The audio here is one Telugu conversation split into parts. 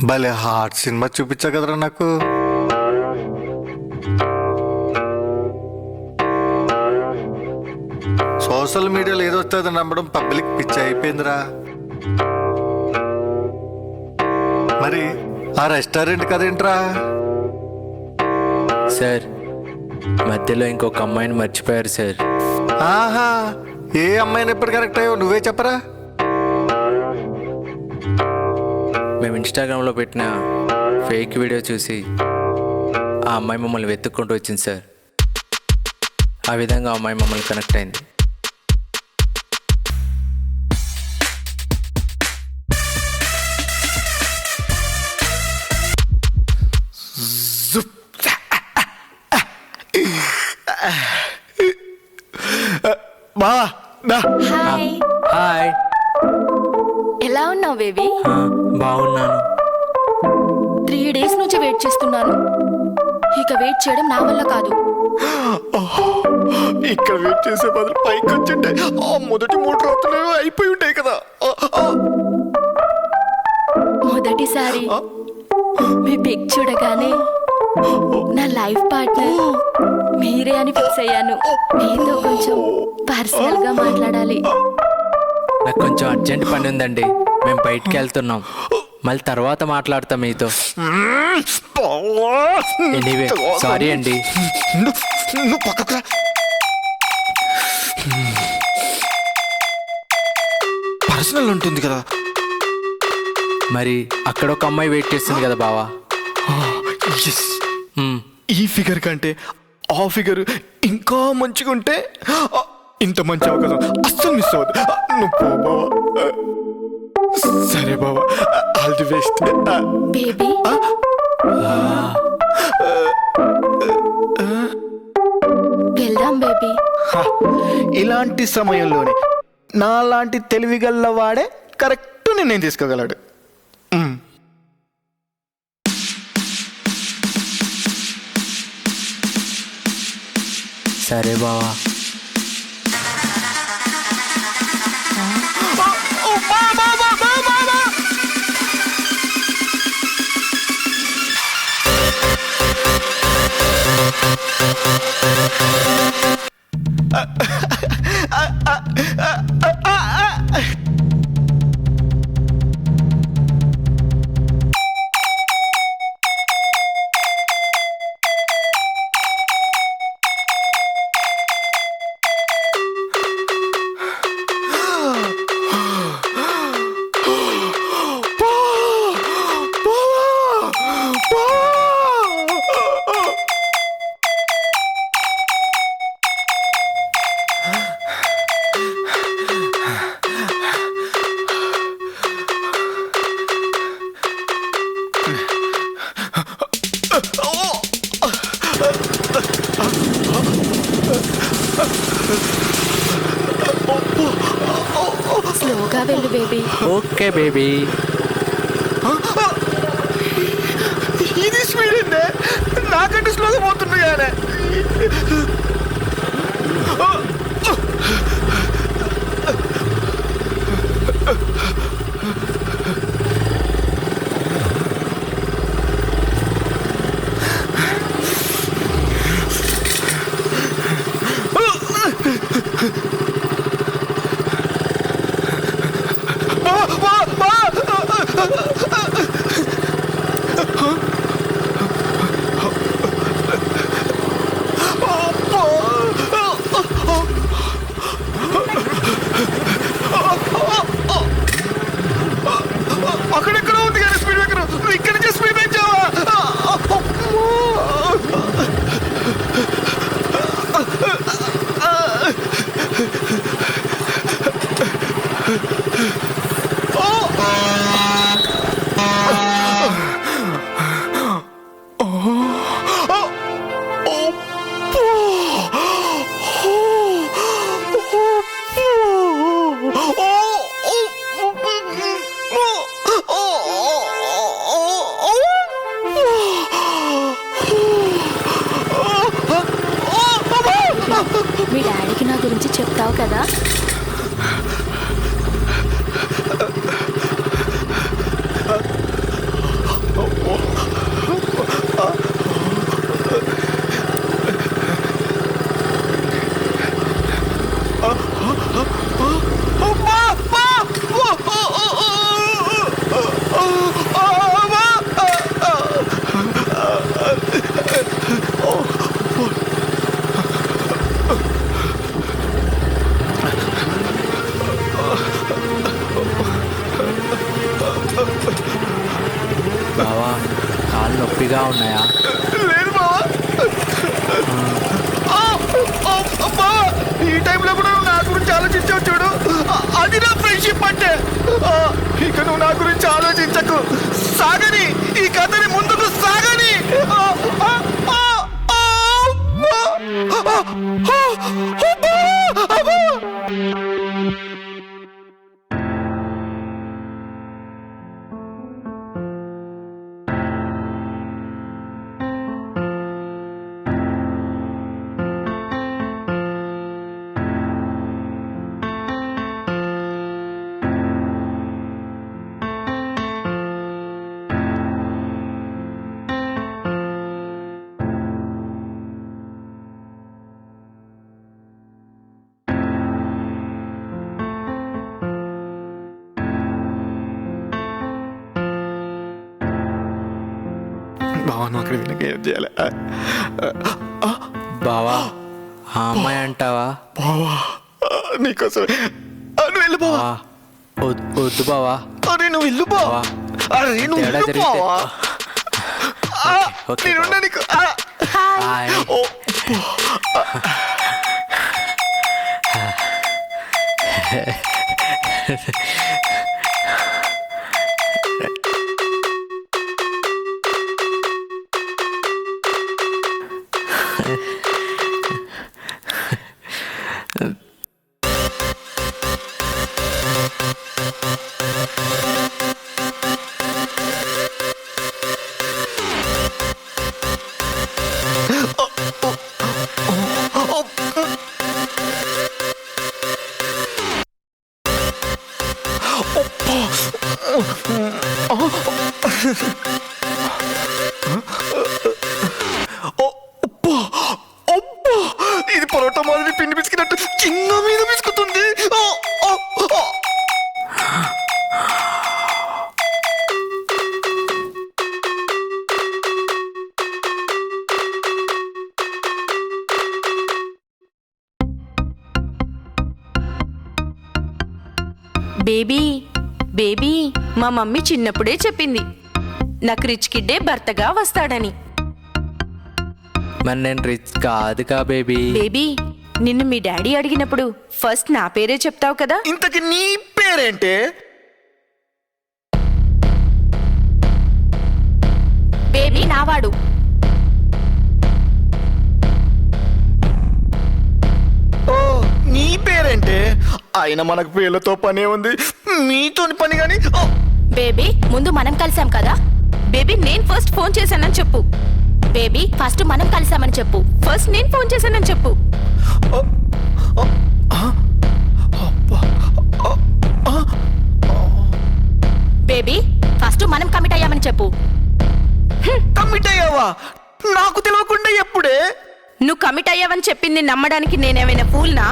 భలే హార్ట్ సినిమా చూపించా కదరా నాకు. సోషల్ మీడియాలో ఏదో వస్తుంది నమ్మడం పబ్లిక్ పిచ్చి అయిపోయిందిరా. మరి ఆ రెస్టారెంట్ కదేంట్రా? సార్ మధ్యలో ఇంకొక అమ్మాయిని మర్చిపోయారు సార్. ఆహా, ఏ అమ్మాయిని ఎప్పుడు కరెక్ట్ అయ్యో నువ్వే చెప్పరా. మేము ఇన్స్టాగ్రామ్లో పెట్టిన ఫేక్ వీడియో చూసి ఆ అమ్మాయి మమ్మల్ని వెతుక్కుంటూ వచ్చింది సార్. ఆ విధంగా ఆ అమ్మాయి మమ్మల్ని కనెక్ట్ అయింది. బావా హాయ్, హాయ్, ఎలా ఉన్నావు బేబీ? బాగున్నాను. 3 days నుంచి వెయిట్ చేస్తున్నాను. ఇక వెయిట్ చేయడం నా వల్ల కాదు. ఇక్కడ వెయిట్ చేసే బదులు పైకి వచ్చింటే ఆ మొదటి 3 రాత్రులు అయిపోయి ఉంటాయి కదా. మొదటిసారి మీ పిక్ చూడగానే నా లైఫ్ పార్ట్నర్ మీరే అని ఫిక్స్ అయ్యాను. మీతో కొంచెం పర్సనల్ గా మాట్లాడాలి. నాకు కొంచెం అర్జెంట్ పని ఉందండి, మేము బయటికి వెళ్తున్నాం. మళ్ళీ తర్వాత మాట్లాడతాం మీతో. ఎనీవే సారీ అండి. నువ్వు పక్కకు పర్సనల్ ఉంటుంది కదా. మరి అక్కడ ఒక అమ్మాయి వెయిట్ చేస్తుంది కదా బావా. ఈ ఫిగర్ కంటే ఆ ఫిగర్ ఇంకా మంచిగా ఉంటే ఇంత మంచి అవకాశం అస్సలు మిస్ అవ్వదు. నువ్వు పో బావా. సరే బావా, ఆల్ ది బెస్ట్. బేబీ వెళ్దాం బేబీ. ఇలాంటి సమయంలోనే నాలాంటి తెలివిగల్ల వాడే కరెక్ట్ నిర్ణయం తీసుకోగలడు. సరే బావా. స్లోగా వెళ్ళు బేబీ. Okay baby. ఇది స్పీడ్ అండి, నాకంటే స్లోగా పోతుంది కానీ. మీ డాడీకి నా గురించి చెప్తావు కదా? బావా కాళ్ళు నొప్పిగా ఉన్నాయా? లేదు బావా. బావా, ఈ టైంలో కూడా నువ్వు నా గురించి ఆలోచించావు చూడు, అది నా ఫ్రెండ్షిప్ అంటే. ఇక నువ్వు నా గురించి ఆలోచించకు, సాగని ఈ కథని ముందుకు సాగని. బావా, నువ్వు అక్కడ వినక ఏం చేయాలి? బావా ఆ అమ్మాయి అంటావా? బావా, నీకోసం నువ్వు వెళ్ళు బావా. వద్దు బావా. అరే నువ్వు వెళ్ళు బావా. అరే నువ్వు తేడా వెళ్ళు జరిగితే- బావా. ఓకే నేనున్నా నీకు. హాయ్. ఓ, ఇది పొరోటా మాదిరి పిండి పిసికినట్టు చిన్న మీద పిసుకుతుంది. బేబీ బేబీ, మా మమ్మీ చిన్నప్పుడే చెప్పింది నాకు రిచ్ కిడ్డే భర్తగా వస్తాడని. మరి నేను రిచ్ కాదుగా బేబీ. బేబీ, నిన్ను మీ డాడీ అడిగినప్పుడు ఫస్ట్ నా పేరే చెప్తావు కదా. ఇంతకి నీ పేరేంటే? బేబీ నావాడు. ఓ, నీ పేరేంటే? అయినా మనకు పేర్లతో పనే ఉంది, మీతోని పని గాని. బేబీ ముందు మనం కలిసాం కదా. బేబీ, నేను ఫస్ట్ ఫోన్ చేశానని చెప్పు. బేబీ ఫస్ట్ మనం కలిసామని చెప్పు. ఫస్ట్ నేను ఫోన్ చేశానని చెప్పు. బేబీ ఫస్ట్ మనం కమిట్ అయ్యామని చెప్పు. కమిట్ అయ్యావా? నాకు తెలియకుండా ఎప్పుడే? నువ్వు కమిట్ అయ్యావని చెప్పింది నమ్మడానికి నేనేమైనా ఫూల్నా?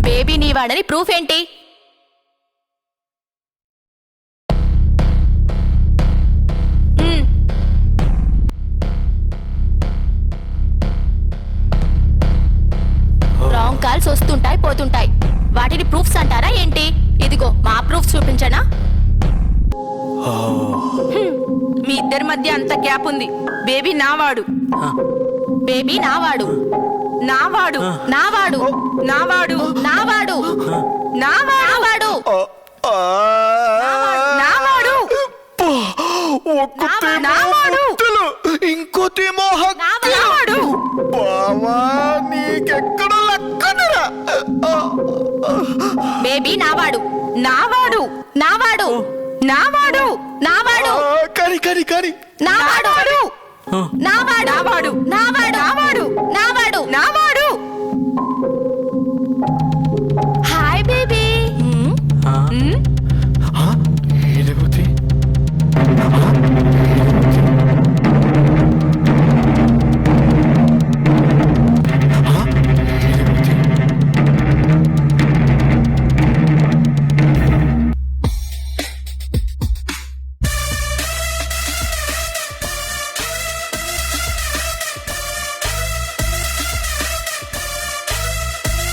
బేబీ నీవాడని ప్రూఫ్ ఏంటి? రాంగ్ కాల్స్ వస్తుంటాయి పోతుంటాయి, వాటిని ప్రూఫ్స్ అంటారా ఏంటి? ఇదిగో మా ప్రూఫ్ చూపించనా? మీ ఇద్దరి మధ్య అంత గ్యాప్ ఉంది. బేబీ నావాడు. బేబీ నావాడు. నావాడు. నావాడు. నావాడు. నావాడు. నావాడు. నావాడు. నావాడు. ఇంకోతేమో నావాడు. బావా, నీకెక్కడ లక్కనరా? బేబీ నావాడు. నావాడు. నావాడు. నావాడు. నావాడు. కానీ కానీ కానీ నావాడు. నావాడు. నావాడు. నావాడు.